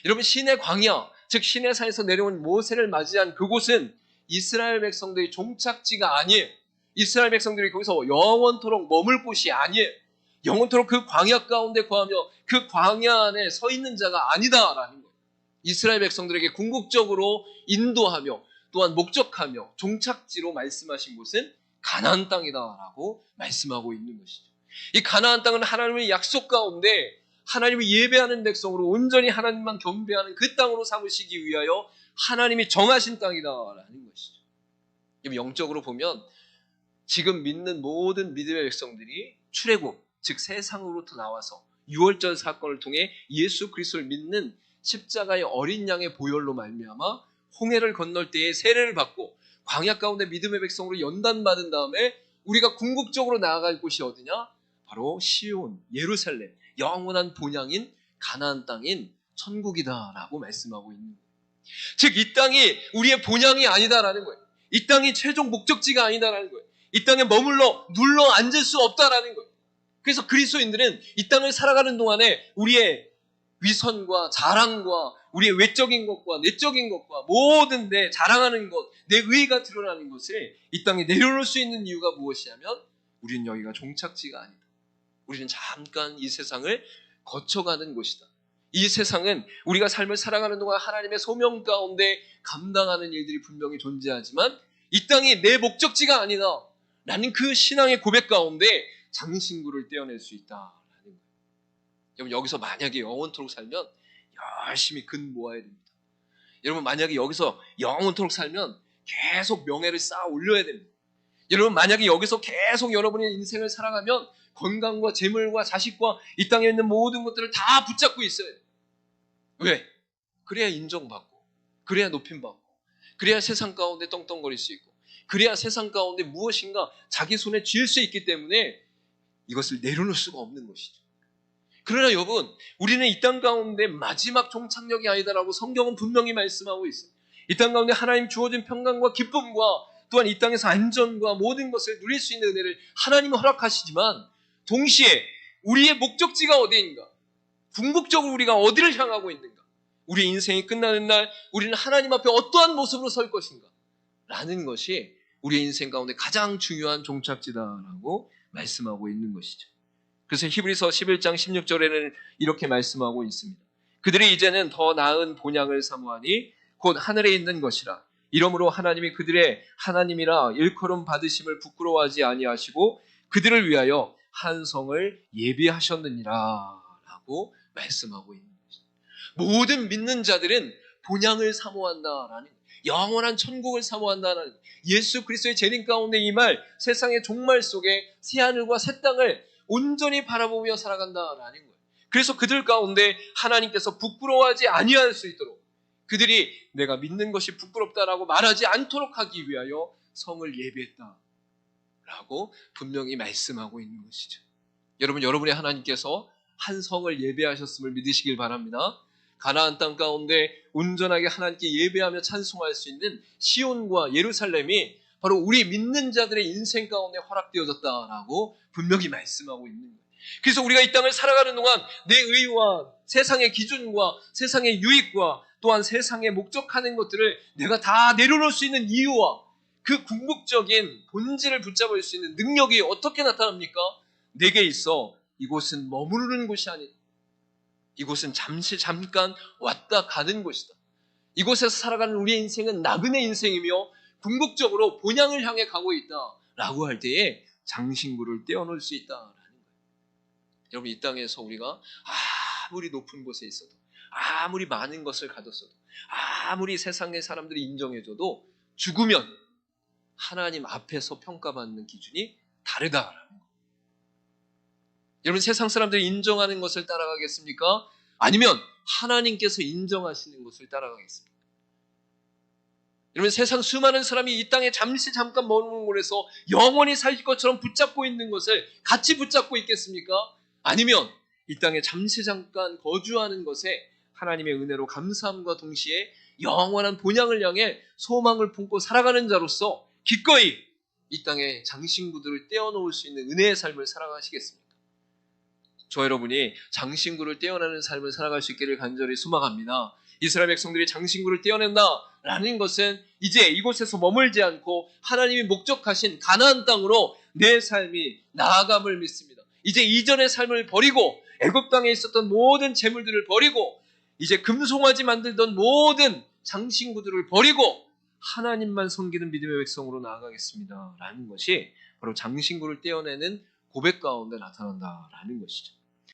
여러분, 신의 광야, 즉 시내산에서 내려온 모세를 맞이한 그곳은 이스라엘 백성들의 종착지가 아니에요. 이스라엘 백성들이 거기서 영원토록 머물 곳이 아니에요. 영원토록 그 광야 가운데 거하며 그 광야 안에 서 있는 자가 아니다라는 거예요. 이스라엘 백성들에게 궁극적으로 인도하며 또한 목적하며 종착지로 말씀하신 곳은 가나안 땅이다라고 말씀하고 있는 것이죠. 이 가나안 땅은 하나님의 약속 가운데 하나님을 예배하는 백성으로 온전히 하나님만 경배하는 그 땅으로 삼으시기 위하여 하나님이 정하신 땅이다라는 것이죠. 영적으로 보면 지금 믿는 모든 믿음의 백성들이 출애굽, 즉 세상으로부터 나와서 유월절 사건을 통해 예수 그리스도를 믿는 십자가의 어린 양의 보혈로 말미암아 홍해를 건널 때에 세례를 받고 광야 가운데 믿음의 백성으로 연단받은 다음에 우리가 궁극적으로 나아갈 곳이 어디냐? 바로 시온, 예루살렘, 영원한 본향인 가나안 땅인 천국이다라고 말씀하고 있는 거예요. 즉 이 땅이 우리의 본향이 아니다라는 거예요. 이 땅이 최종 목적지가 아니다라는 거예요. 이 땅에 머물러 눌러 앉을 수 없다라는 거예요. 그래서 그리스도인들은 이 땅을 살아가는 동안에 우리의 위선과 자랑과 우리의 외적인 것과 내적인 것과 모든 내 자랑하는 것, 내 의의가 드러나는 것을 이 땅에 내려놓을 수 있는 이유가 무엇이냐면 우리는 여기가 종착지가 아니다. 우리는 잠깐 이 세상을 거쳐가는 곳이다. 이 세상은 우리가 삶을 살아가는 동안 하나님의 소명 가운데 감당하는 일들이 분명히 존재하지만 이 땅이 내 목적지가 아니다. 라는 그 신앙의 고백 가운데 장신구를 떼어낼 수 있다라는 거예요. 여러분, 여기서 만약에 영원토록 살면 열심히 근 모아야 됩니다. 여러분, 만약에 여기서 영원토록 살면 계속 명예를 쌓아 올려야 됩니다. 여러분, 만약에 여기서 계속 여러분의 인생을 살아가면 건강과 재물과 자식과 이 땅에 있는 모든 것들을 다 붙잡고 있어야 돼요. 왜? 그래야 인정받고, 그래야 높임받고, 그래야 세상 가운데 떵떵거릴 수 있고, 그래야 세상 가운데 무엇인가 자기 손에 쥘 수 있기 때문에 이것을 내려놓을 수가 없는 것이죠. 그러나 여러분, 우리는 이 땅 가운데 마지막 종착역이 아니다라고 성경은 분명히 말씀하고 있어요. 이 땅 가운데 하나님 주어진 평강과 기쁨과 또한 이 땅에서 안전과 모든 것을 누릴 수 있는 은혜를 하나님은 허락하시지만 동시에 우리의 목적지가 어디인가? 궁극적으로 우리가 어디를 향하고 있는가? 우리 인생이 끝나는 날 우리는 하나님 앞에 어떠한 모습으로 설 것인가? 라는 것이 우리의 인생 가운데 가장 중요한 종착지다라고 말씀하고 있는 것이죠. 그래서 히브리서 11장 16절에는 이렇게 말씀하고 있습니다. 그들이 이제는 더 나은 본향을 사모하니 곧 하늘에 있는 것이라. 이러므로 하나님이 그들의 하나님이라 일컬음 받으심을 부끄러워하지 아니하시고 그들을 위하여 한 성을 예비하셨느니라 라고 말씀하고 있는 것입니다. 모든 믿는 자들은 본향을 사모한다라는, 영원한 천국을 사모한다는, 예수 그리스도의 재림 가운데 임할 세상의 종말 속에 새하늘과 새 땅을 온전히 바라보며 살아간다라는 거예요. 그래서 그들 가운데 하나님께서 부끄러워하지 아니할 수 있도록 그들이 내가 믿는 것이 부끄럽다라고 말하지 않도록 하기 위하여 성을 예비했다라고 분명히 말씀하고 있는 것이죠. 여러분, 여러분의 하나님께서 한 성을 예배하셨음을 믿으시길 바랍니다. 가나안 땅 가운데 온전하게 하나님께 예배하며 찬송할 수 있는 시온과 예루살렘이 바로 우리 믿는 자들의 인생 가운데 허락되어졌다라고 분명히 말씀하고 있는 거예요. 그래서 우리가 이 땅을 살아가는 동안 내 의와 세상의 기준과 세상의 유익과 또한 세상에 목적하는 것들을 내가 다 내려놓을 수 있는 이유와 그 궁극적인 본질을 붙잡을 수 있는 능력이 어떻게 나타납니까? 내게 있어 이곳은 머무르는 곳이 아니다. 이곳은 잠깐 왔다 가는 곳이다. 이곳에서 살아가는 우리의 인생은 나그네 인생이며 궁극적으로 본향을 향해 가고 있다라고 할 때에 장신구를 떼어놓을 수 있다라는 거예요. 여러분, 이 땅에서 우리가 아무리 높은 곳에 있어도, 아무리 많은 것을 가졌어도, 아무리 세상의 사람들이 인정해줘도 죽으면 하나님 앞에서 평가받는 기준이 다르다라는 거예요. 여러분, 세상 사람들이 인정하는 것을 따라가겠습니까? 아니면 하나님께서 인정하시는 것을 따라가겠습니까? 여러분, 세상 수많은 사람이 이 땅에 잠깐 머무는 곳에서 영원히 살 것처럼 붙잡고 있는 것을 같이 붙잡고 있겠습니까? 아니면 이 땅에 잠깐 거주하는 것에 하나님의 은혜로 감사함과 동시에 영원한 본향을 향해 소망을 품고 살아가는 자로서 기꺼이 이 땅에 장신구들을 떼어놓을 수 있는 은혜의 삶을 살아가시겠습니까? 저 여러분이 장신구를 떼어내는 삶을 살아갈 수 있기를 간절히 소망합니다. 이스라엘 백성들이 장신구를 떼어낸다라는 것은 이제 이곳에서 머물지 않고 하나님이 목적하신 가나안 땅으로 내 삶이 나아감을 믿습니다. 이제 이전의 삶을 버리고 애굽 땅에 있었던 모든 재물들을 버리고 이제 금송아지 만들던 모든 장신구들을 버리고 하나님만 섬기는 믿음의 백성으로 나아가겠습니다. 라는 것이 바로 장신구를 떼어내는 고백 가운데 나타난다라는 것이죠.